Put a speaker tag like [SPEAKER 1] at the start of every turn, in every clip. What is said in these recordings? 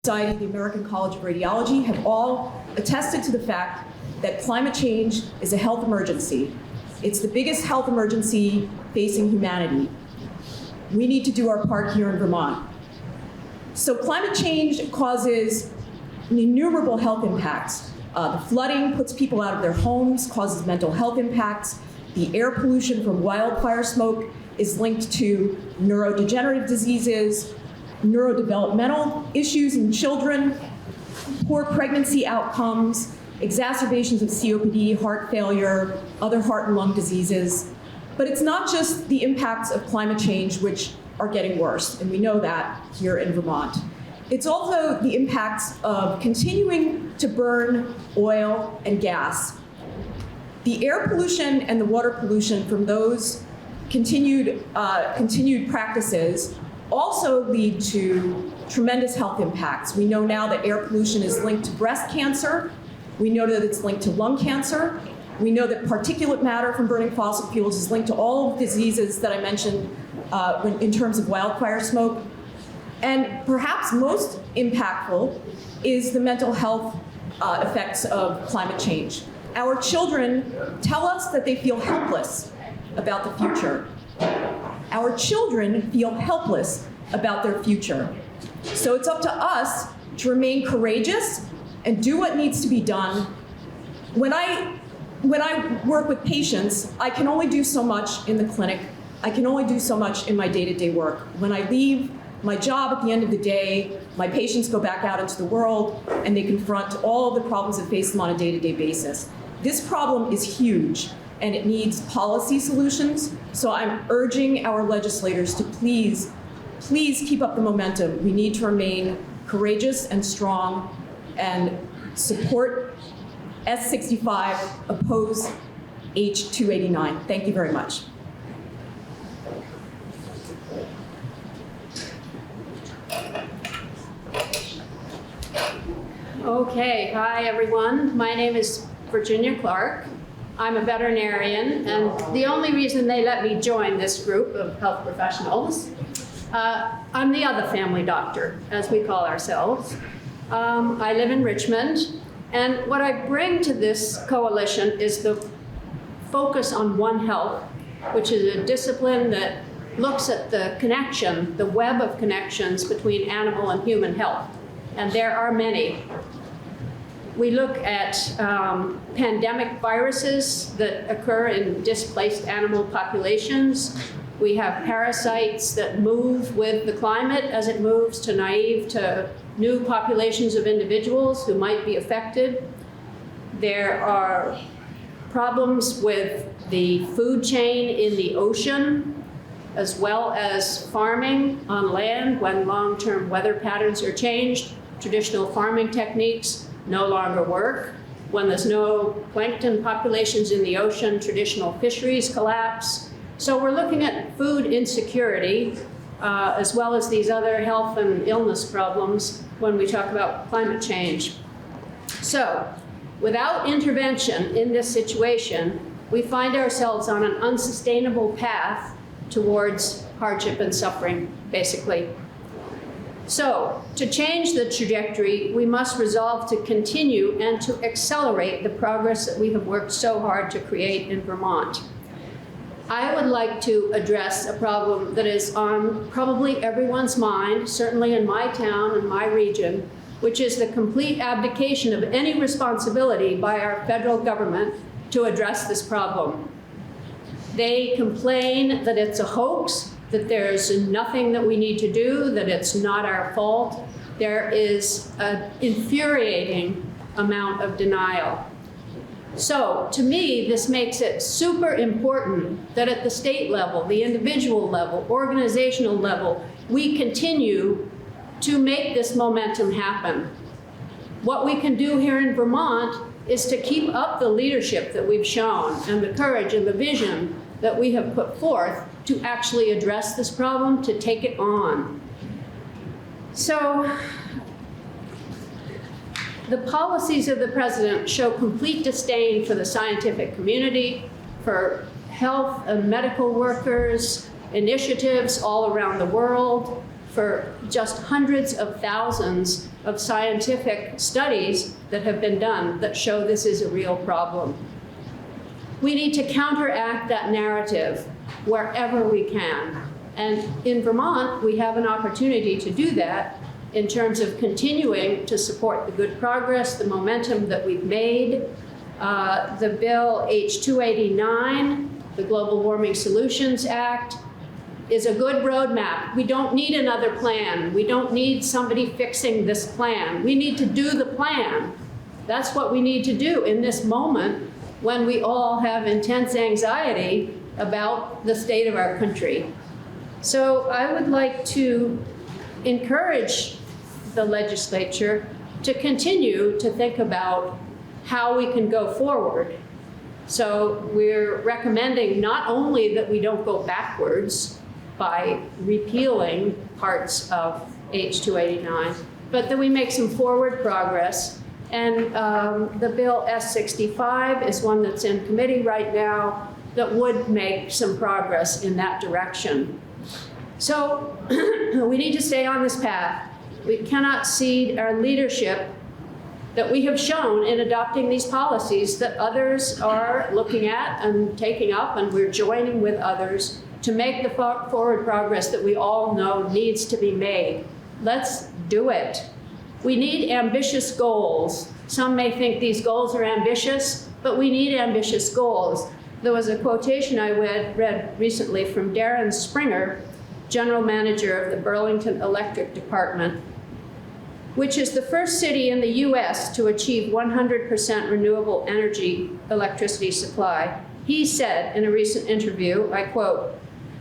[SPEAKER 1] Society, the American College of Radiology have all attested to the fact that climate change is a health emergency. It's the biggest health emergency facing humanity. We need to do our part here in Vermont. So climate change causes innumerable health impacts. The flooding puts people out of their homes, causes mental health impacts. The air pollution from wildfire smoke is linked to neurodegenerative diseases, neurodevelopmental issues in children, poor pregnancy outcomes, exacerbations of COPD, heart failure, other heart and lung diseases. But it's not just the impacts of climate change which are getting worse, and we know that here in Vermont. It's also the impacts of continuing to burn oil and gas. The air pollution and the water pollution from those continued practices also lead to tremendous health impacts. We know now that air pollution is linked to breast cancer. We know that it's linked to lung cancer. We know that particulate matter from burning fossil fuels is linked to all of the diseases that I mentioned in terms of wildfire smoke. And perhaps most impactful is the mental health effects of climate change. Our children tell us that they feel helpless about the future. Our children feel helpless about their future. So it's up to us to remain courageous and do what needs to be done. When I work with patients, I can only do so much in the clinic. I can only do so much in my day-to-day work. When I leave my job at the end of the day, my patients go back out into the world and they confront all of the problems that face them on a day-to-day basis. This problem is huge and it needs policy solutions. So I'm urging our legislators to please keep up the momentum. We need to remain courageous and strong and support S65, oppose H289. Thank you very much.
[SPEAKER 2] Okay, hi everyone. My name is Virginia Clark. I'm a veterinarian, and the only reason they let me join this group of health professionals, I'm the other family doctor, as we call ourselves. I live in Richmond, and what I bring to this coalition is the focus on One Health, which is a discipline that looks at the connection, the web of connections between animal and human health, and there are many. We look at pandemic viruses that occur in displaced animal populations. We have parasites that move with the climate as it moves to naive to new populations of individuals who might be affected. There are problems with the food chain in the ocean, as well as farming on land when long-term weather patterns are changed. Traditional farming techniques no longer work. When there's no plankton populations in the ocean, traditional fisheries collapse. So we're looking at food insecurity, as well as these other health and illness problems when we talk about climate change. So without intervention in this situation, we find ourselves on an unsustainable path towards hardship and suffering, basically. So, to change the trajectory, we must resolve to continue and to accelerate the progress that we have worked so hard to create in Vermont. I would like to address a problem that is on probably everyone's mind, certainly in my town and my region, which is the complete abdication of any responsibility by our federal government to address this problem. They complain that it's a hoax, that there's nothing that we need to do, that it's not our fault. There is an infuriating amount of denial. So, to me, this makes it super important that at the state level, the individual level, organizational level, we continue to make this momentum happen. What we can do here in Vermont is to keep up the leadership that we've shown and the courage and the vision that we have put forth to actually address this problem, to take it on. So, the policies of the president show complete disdain for the scientific community, for health and medical workers, initiatives all around the world, for just hundreds of thousands of scientific studies that have been done that show this is a real problem. We need to counteract that narrative wherever we can. And in Vermont, we have an opportunity to do that in terms of continuing to support the good progress, the momentum that we've made. The bill H289, the Global Warming Solutions Act, is a good roadmap. We don't need another plan. We don't need somebody fixing this plan. We need to do the plan. That's what we need to do in this moment when we all have intense anxiety about the state of our country. So I would like to encourage the legislature to continue to think about how we can go forward. So we're recommending not only that we don't go backwards by repealing parts of H289, but that we make some forward progress. And the bill S65 is one that's in committee right now that would make some progress in that direction. So we need to stay on this path. We cannot cede our leadership that we have shown in adopting these policies that others are looking at and taking up, and we're joining with others to make the forward progress that we all know needs to be made. Let's do it. We need ambitious goals. Some may think these goals are ambitious, but we need ambitious goals. There was a quotation I read recently from Darren Springer, General Manager of the Burlington Electric Department, which is the first city in the US to achieve 100% renewable energy electricity supply. He said in a recent interview, I quote,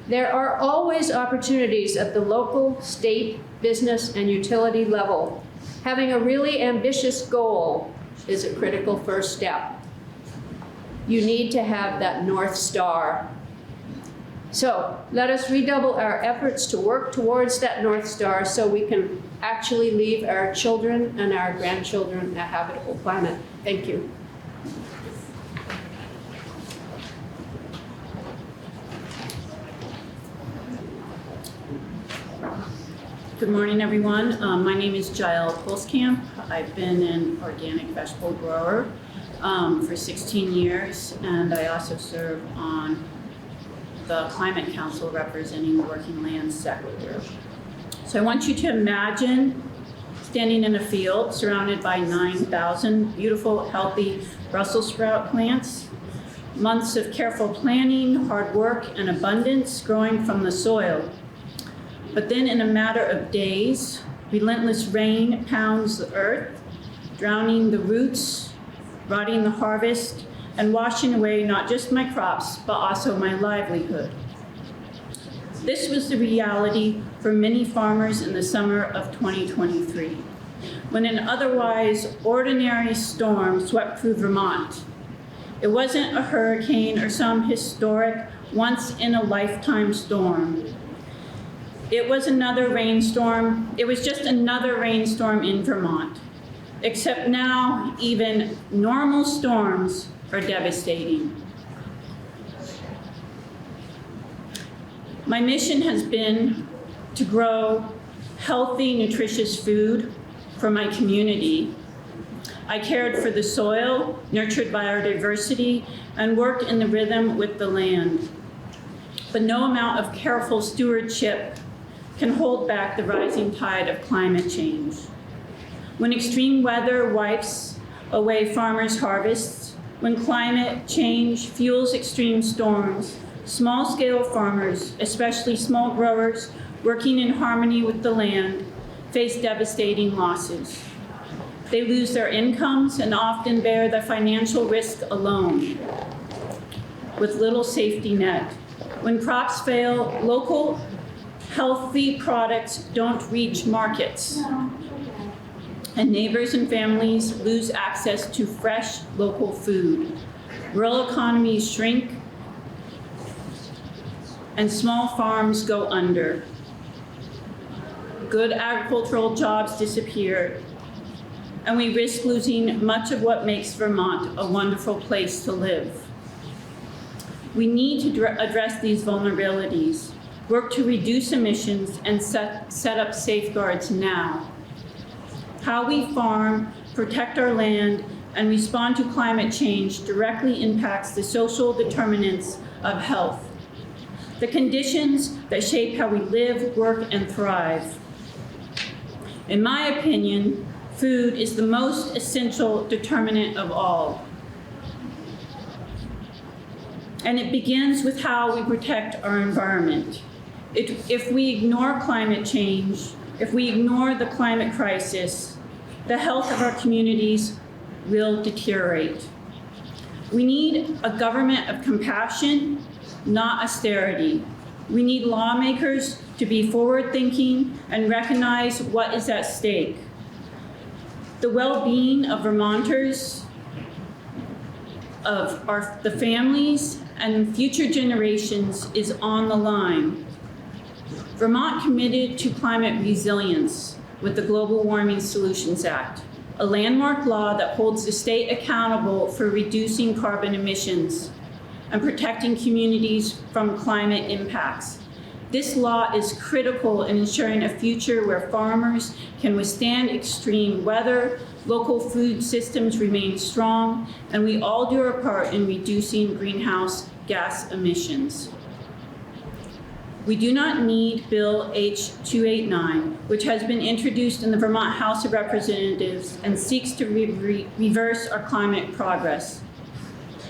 [SPEAKER 2] "There are always opportunities at the local, state, business, and utility level. Having a really ambitious goal is a critical first step. You need to have that North Star." So let us redouble our efforts to work towards that North Star so we can actually leave our children and our grandchildren a habitable planet. Thank you.
[SPEAKER 3] Good morning, everyone. My name is Jael Holzkamp. I've been an organic vegetable grower for 16 years, and I also serve on the Climate Council representing the working land sector. So I want you to imagine standing in a field surrounded by 9,000 beautiful, healthy Brussels sprout plants, months of careful planning, hard work, and abundance growing from the soil. But then in a matter of days, relentless rain pounds the earth, drowning the roots, rotting the harvest, and washing away not just my crops, but also my livelihood. This was the reality for many farmers in the summer of 2023, when an otherwise ordinary storm swept through Vermont. It wasn't a hurricane or some historic, once-in-a-lifetime storm. It was another rainstorm. It was just another rainstorm in Vermont. Except now, even normal storms are devastating. My mission has been to grow healthy, nutritious food for my community. I cared for the soil, nurtured biodiversity, and worked in the rhythm with the land. But no amount of careful stewardship can hold back the rising tide of climate change. When extreme weather wipes away farmers' harvests, when climate change fuels extreme storms, small-scale farmers, especially small growers working in harmony with the land, face devastating losses. They lose their incomes and often bear the financial risk alone, with little safety net. When crops fail, local healthy products don't reach markets, and neighbors and families lose access to fresh local food. Rural economies shrink, and small farms go under. Good agricultural jobs disappear, and we risk losing much of what makes Vermont a wonderful place to live. We need to address these vulnerabilities, work to reduce emissions, and set up safeguards now. How we farm, protect our land, and respond to climate change directly impacts the social determinants of health, the conditions that shape how we live, work, and thrive. In my opinion, food is the most essential determinant of all. And it begins with how we protect our environment. If we ignore climate change, if we ignore the climate crisis, the health of our communities will deteriorate. We need a government of compassion, not austerity. We need lawmakers to be forward-thinking and recognize what is at stake. The well-being of Vermonters, of the families, and future generations is on the line. Vermont committed to climate resilience with the Global Warming Solutions Act, a landmark law that holds the state accountable for reducing carbon emissions and protecting communities from climate impacts. This law is critical in ensuring a future where farmers can withstand extreme weather, local food systems remain strong, and we all do our part in reducing greenhouse gas emissions. We do not need Bill H-289, which has been introduced in the Vermont House of Representatives and seeks to reverse our climate progress.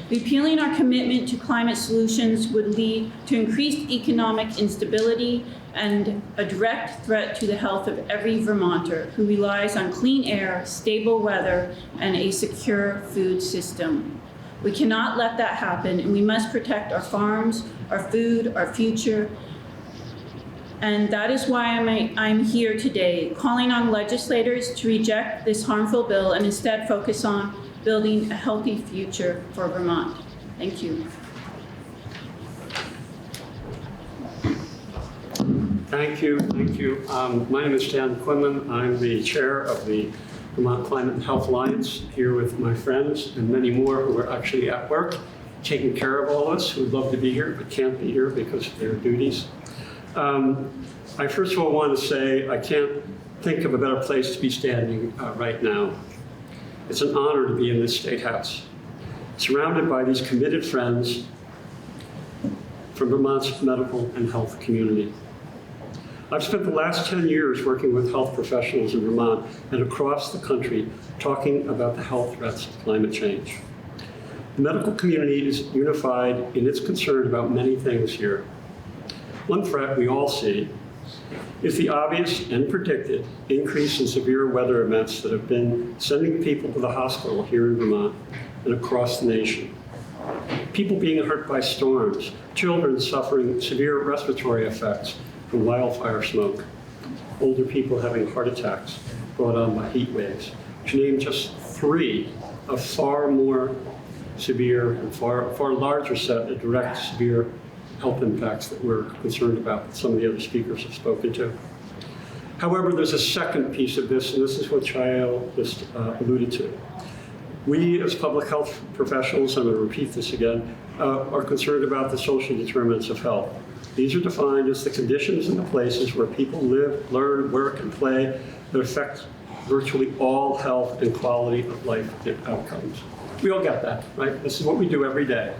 [SPEAKER 3] Repealing our commitment to climate solutions would lead to increased economic instability and a direct threat to the health of every Vermonter who relies on clean air, stable weather, and a secure food system. We cannot let that happen, and we must protect our farms, our food, our future. And that is why I'm here today, calling on legislators to reject this harmful bill and instead focus on building a healthy future for Vermont. Thank you.
[SPEAKER 4] Thank you. My name is Stan Quinlan. I'm the chair of the Vermont Climate and Health Alliance, here with my friends and many more who are actually at work, taking care of all of us who would love to be here but can't be here because of their duties. I first of all want to say I can't think of a better place to be standing right now. It's an honor to be in this State House, surrounded by these committed friends from Vermont's medical and health community. I've spent the last 10 years working with health professionals in Vermont and across the country talking about the health threats of climate change. The medical community is unified in its concern about many things here. One threat we all see is the obvious and predicted increase in severe weather events that have been sending people to the hospital here in Vermont and across the nation. People being hurt by storms, children suffering severe respiratory effects from wildfire smoke, older people having heart attacks brought on by heat waves, to name just three of far more severe and far larger set of direct severe health impacts that we're concerned about that some of the other speakers have spoken to. However, there's a second piece of this, and this is what Chael just alluded to. We as public health professionals, I'm going to repeat this again, are concerned about the social determinants of health. These are defined as the conditions and the places where people live, learn, work, and play that affect virtually all health and quality of life outcomes. We all get that, right? This is what we do every day.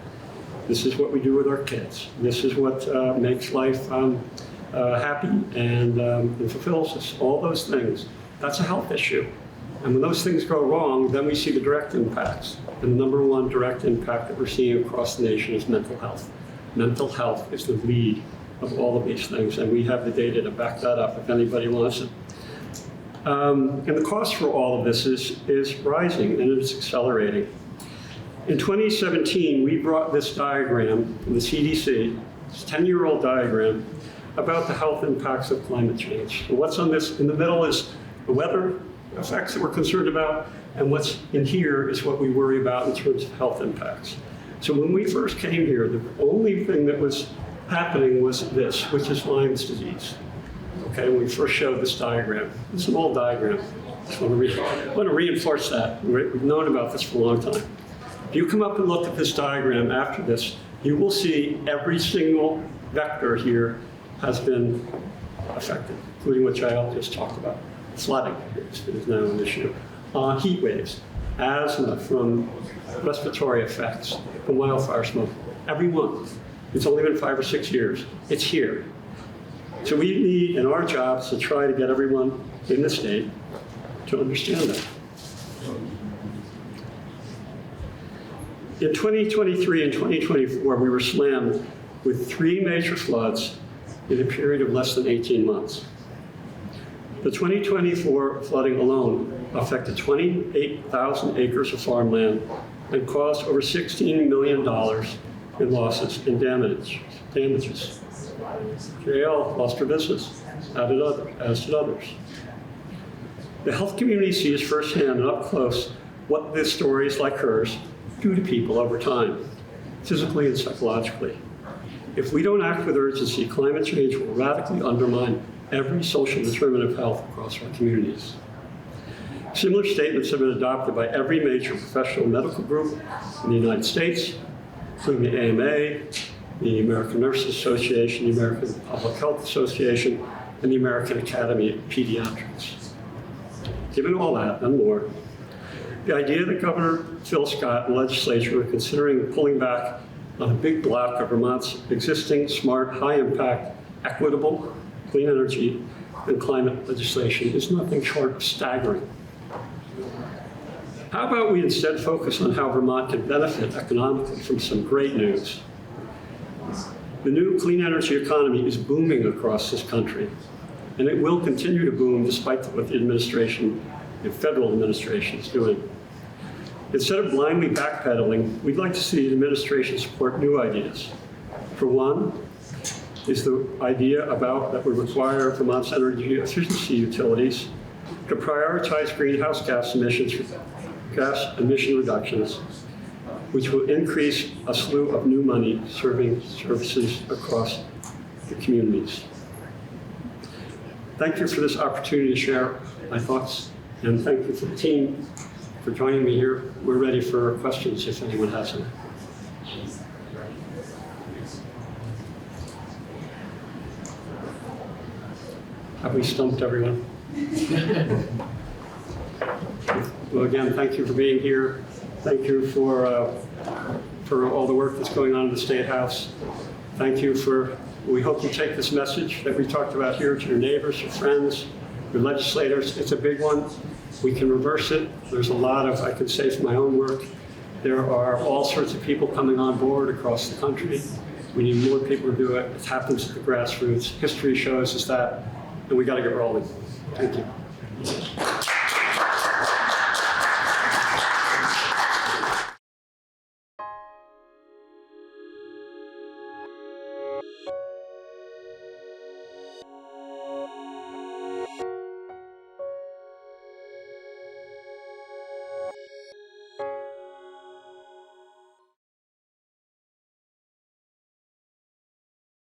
[SPEAKER 4] This is what we do with our kids. This is what makes life happy and fulfills us. All those things. That's a health issue. And when those things go wrong, then we see the direct impacts. And the number one direct impact that we're seeing across the nation is mental health. Mental health is the lead of all of these things, and we have the data to back that up if anybody wants it. And the cost for all of this is rising, and it's accelerating. In 2017, we brought this diagram from the CDC, this 10-year-old diagram, about the health impacts of climate change. So what's on this in the middle is the weather effects that we're concerned about, and what's in here is what we worry about in terms of health impacts. So when we first came here, the only thing that was happening was this, which is Lyme's disease. Okay, when we first showed this diagram. It's an old diagram. I just want to reinforce that. We've known about this for a long time. If you come up and look at this diagram after this, you will see every single vector here has been affected, including what Chael just talked about. flooding is now an issue. Heat waves, asthma from respiratory effects, from wildfire smoke. Everyone. It's only been 5 or 6 years. It's here. So we need, in our jobs, to try to get everyone in the state to understand that. In 2023 and 2024, we were slammed with 3 major floods in a period of less than 18 months. The 2024 flooding alone affected 28,000 acres of farmland and caused over $16 million in losses and damages. JL lost her business, as did others. The health community sees firsthand and up close what the stories like hers do to people over time, physically and psychologically. If we don't act with urgency, climate change will radically undermine every social determinant of health across our communities. Similar statements have been adopted by every major professional medical group in the United States, including the AMA, the American Nurses Association, the American Public Health Association, and the American Academy of Pediatrics. Given all that and more, the idea that Governor Phil Scott and the legislature are considering pulling back on a big block of Vermont's existing smart, high-impact, equitable, clean energy and climate legislation is nothing short of staggering. How about we instead focus on how Vermont can benefit economically from some great news? The new clean energy economy is booming across this country, and it will continue to boom despite what the administration, the federal administration, is doing. Instead of blindly backpedaling, we'd like to see the administration support new ideas. For one, is the idea about that would require Vermont's energy efficiency utilities to prioritize greenhouse gas emission reductions, which will increase a slew of new money serving services across the communities. Thank you for this opportunity to share my thoughts, and thank you for the team for joining me here. We're ready for questions if anyone has any. Have we stumped everyone? Well, again, thank you for being here. Thank you for all the work that's going on in the State House. Thank you for, we hope you take this message that we talked about here to your neighbors, your friends, your legislators. It's a big one. We can reverse it. There's a lot of, I can say from my own work, there are all sorts of people coming on board across the country. We need more people to do it. It happens at the grassroots. History shows us that, and we got to get rolling. Thank you.